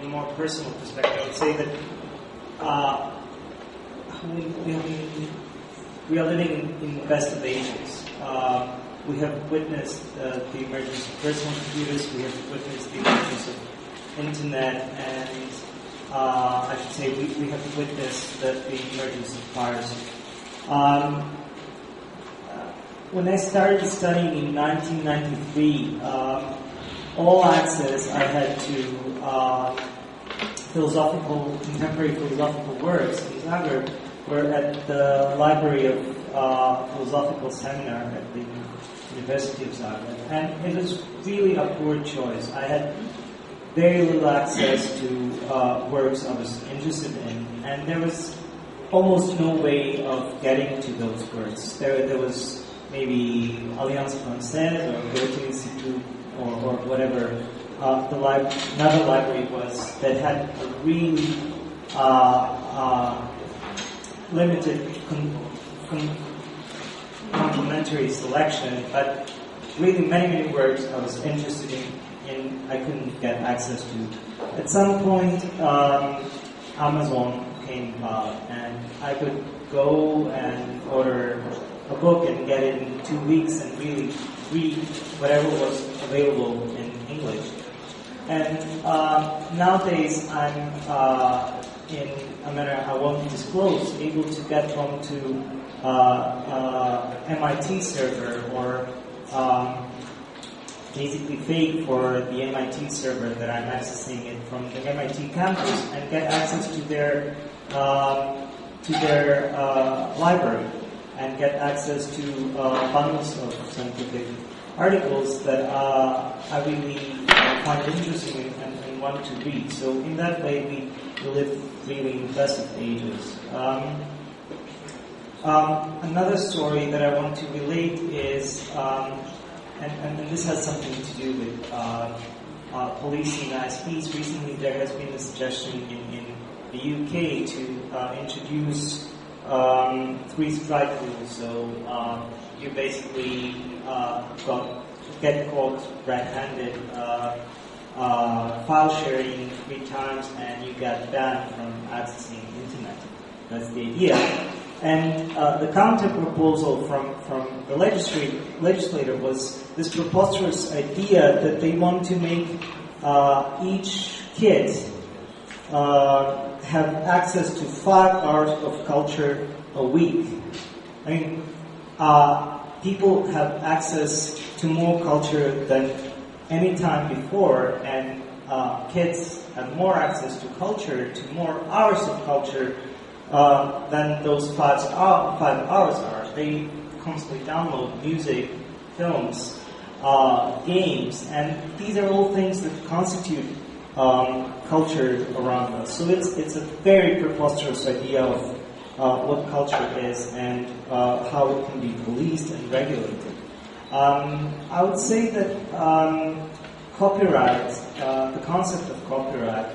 a more personal perspective, I would say that we are living in the best of ages. We have witnessed the emergence of personal computers. We have witnessed the emergence of internet, and I should say we have witnessed the emergence of Pariska. When I started studying in 1993, all access I had to contemporary philosophical works in Zagreb were at the Library of Philosophical Seminar at the University of Zagreb. And it was really a poor choice. I had very little access to works I was interested in, and there was almost no way of getting to those works. There was maybe Alliance Française or Goethe Institute or whatever another library was that had a really limited complementary selection, but really many works I was interested in I couldn't get access to. At some point, Amazon came about, and I could go and order a book and get it in 2 weeks and really read whatever was available in English. And nowadays I'm in a manner I won't disclose, able to get onto MIT server or basically pay for the MIT server that I'm accessing it from the MIT campus and get access to their library and get access to bundles of scientific articles that I really find interesting and want to read. So in that way, we live really in the best of ages. Another story that I want to relate is, and this has something to do with policing ISPs. Recently, there has been a suggestion in the UK to introduce 3 strike rules. So you basically get caught red-handed file sharing 3 times, and you get banned from accessing the internet. That's the idea. And the counter proposal from the legislator was this preposterous idea that they want to make each kid have access to 5 hours of culture a week. I mean, people have access to more culture than any time before, and kids have more access to culture, to more hours of culture than those 5 hours are. They constantly download music, films, games, and these are all things that constitute culture around us. So it's a very preposterous idea of what culture is and how it can be policed and regulated. I would say that copyright, the concept of copyright,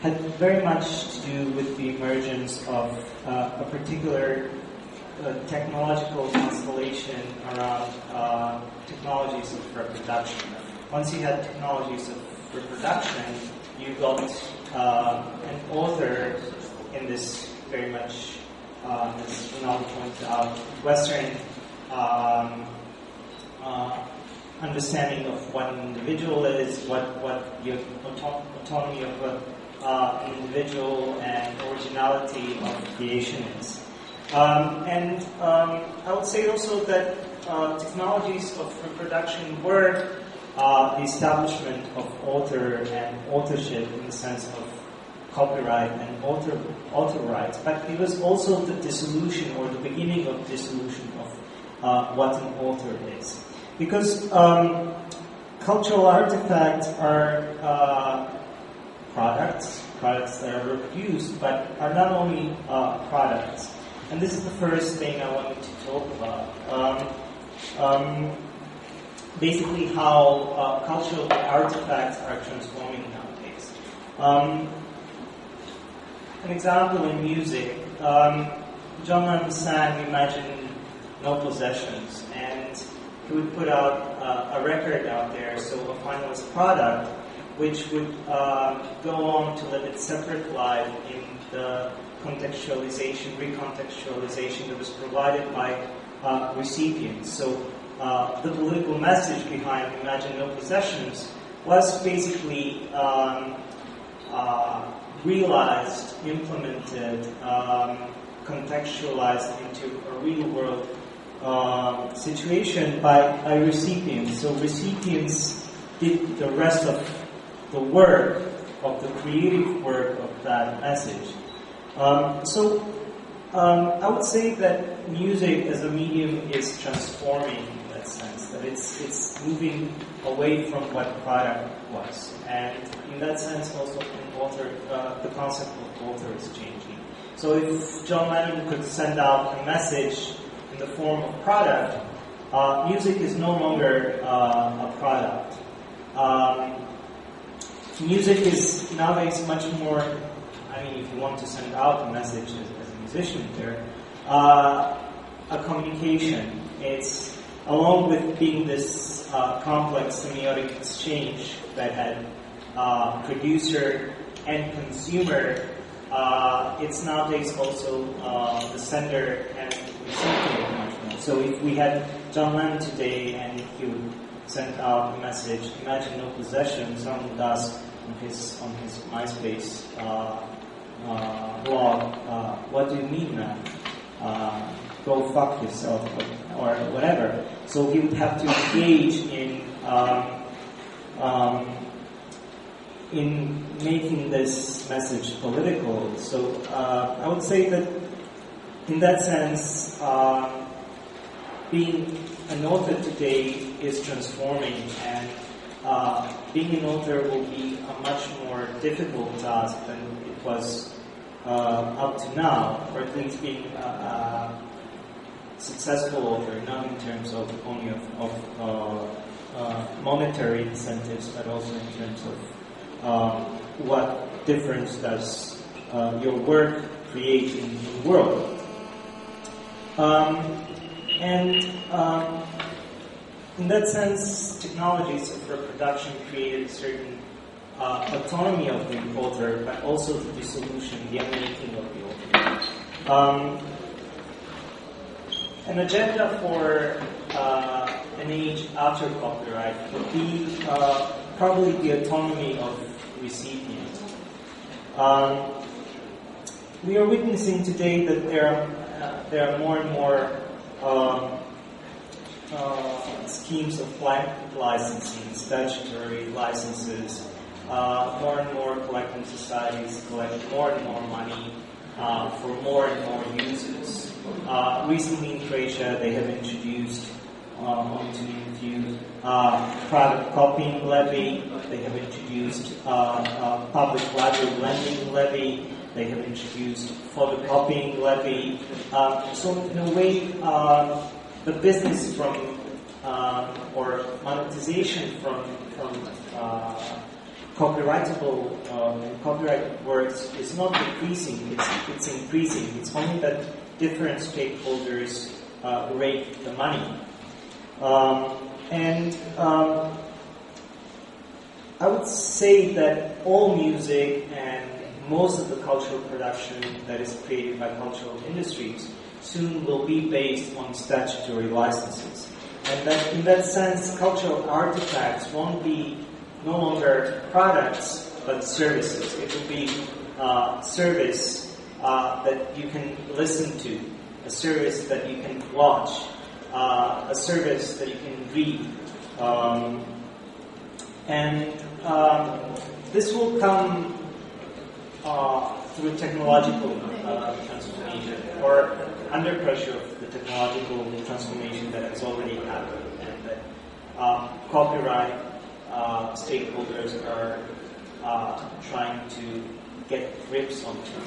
had very much to do with the emergence of a particular technological constellation around technologies of reproduction. Once you had technologies of reproduction, you got an author in this very much, as Ronaldo pointed out, Western understanding of what an individual is, what the autonomy of an individual and originality of creation is. And I would say also that technologies of reproduction were the establishment of author and authorship in the sense of copyright and author rights, but it was also the dissolution or the beginning of dissolution of what an author is. Because cultural artifacts are products that are reproduced, but are not only products. And this is the first thing I wanted to talk about. Basically how cultural artifacts are transforming nowadays. An example in music, John Lennon sang Imagine No Possessions, and he would put out a record out there, so a finalist product which would go on to live its separate life in the contextualization, recontextualization that was provided by recipients. So the political message behind Imagine No Possessions was basically realized, implemented, contextualized into a real-world situation by recipients. So recipients did the rest of the work, of the creative work of that message. I would say that music as a medium is transforming in that sense, that it's moving away from what product was. And in that sense also the concept of author is changing. So if John Lennon could send out a message in the form of product, music is no longer a product. Music is nowadays much more, I mean, if you want to send out a message as a musician there, a communication. It's, along with being this complex semiotic exchange that had producer and consumer, it's nowadays also the sender and recipient much more. So if we had John Lennon today and if you sent out a message, Imagine No Possession, someone would ask on his MySpace blog, what do you mean, man? Go fuck yourself, or whatever. So he would have to engage in making this message political. So I would say that in that sense, being an author today is transforming, and being an author will be a much more difficult task than it was up to now, or at least being a successful author, not in terms of only of monetary incentives, but also in terms of what difference does your work create in the world. In that sense, technologies for production created a certain autonomy of the author, but also the dissolution, the unmaking of the author. An agenda for an age after copyright would be probably the autonomy of recipient. We are witnessing today that there are more and more schemes of blanket licensing, statutory licenses. More and more collecting societies collect more and more money for more and more users. Recently in Croatia, they have introduced, only to name a few, private copying levy. They have introduced public library lending levy. They have introduced photocopying levy. So in a way, the business from or monetization from copyrightable copyright works is not decreasing, it's increasing. It's only that different stakeholders rake the money. I would say that all music and most of the cultural production that is created by cultural industries soon will be based on statutory licenses. And that in that sense, cultural artifacts won't be no longer products, but services. It will be service that you can listen to, a service that you can watch, a service that you can read. This will come through technological transformation, or under pressure of the technological transformation that has already happened, and that copyright stakeholders are trying to get grips onto.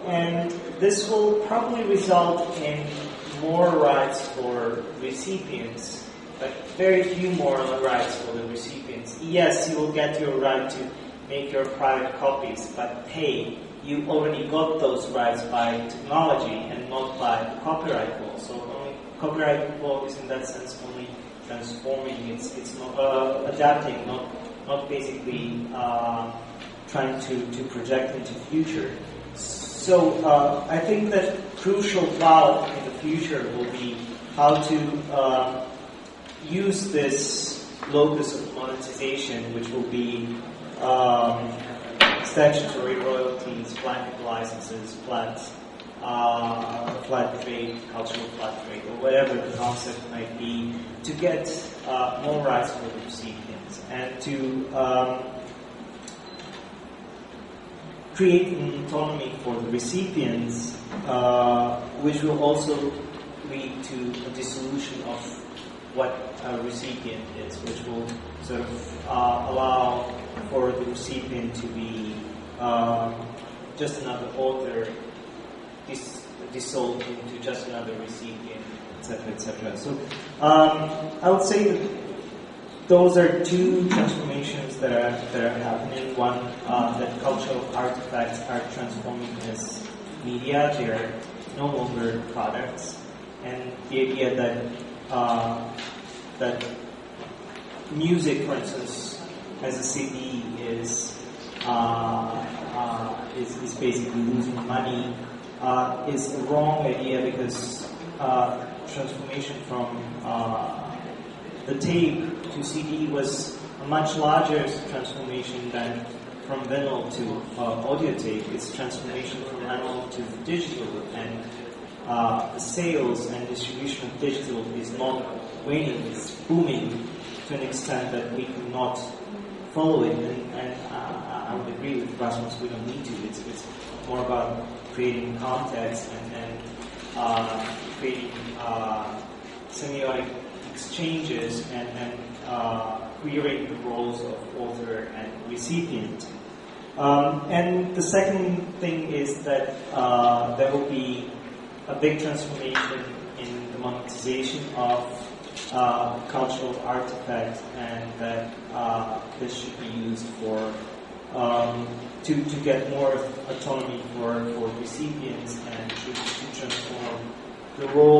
And this will probably result in more rights for recipients, but very few more rights for the recipients. Yes, you will get your right to make your private copies, but hey, you already got those rights by technology and not by the copyright law. So only copyright law is in that sense only transforming, it's not, adapting, not basically trying to project into the future. So I think that crucial cloud in the future will be how to use this locus of monetization, which will be statutory royalties, blanket licenses, flat trade, cultural flat trade, or whatever the concept might be, to get more rights for the recipients and to create an autonomy for the recipients, which will also lead to a dissolution of what a recipient is, which will sort of allow for the recipient to be just another author dissolved into just another recipient, etc., etc. So I would say that those are two transformations that are happening. One, that cultural artifacts are transforming as media; they are no longer products, and the idea that music, for instance, as a CD is basically losing money is a wrong idea, because transformation from the tape to CD was a much larger transformation than from vinyl to audio tape. It's transformation from analog to digital, and the sales and distribution of digital is not waning, it's booming to an extent that we cannot follow it, and I would agree with Rasmus, we don't need to. It's more about creating context and creating semiotic exchanges and querying the roles of author and recipient. And the second thing is that there will be a big transformation in the monetization of cultural artifacts, and that this should be used for to get more autonomy for recipients, and to transform the role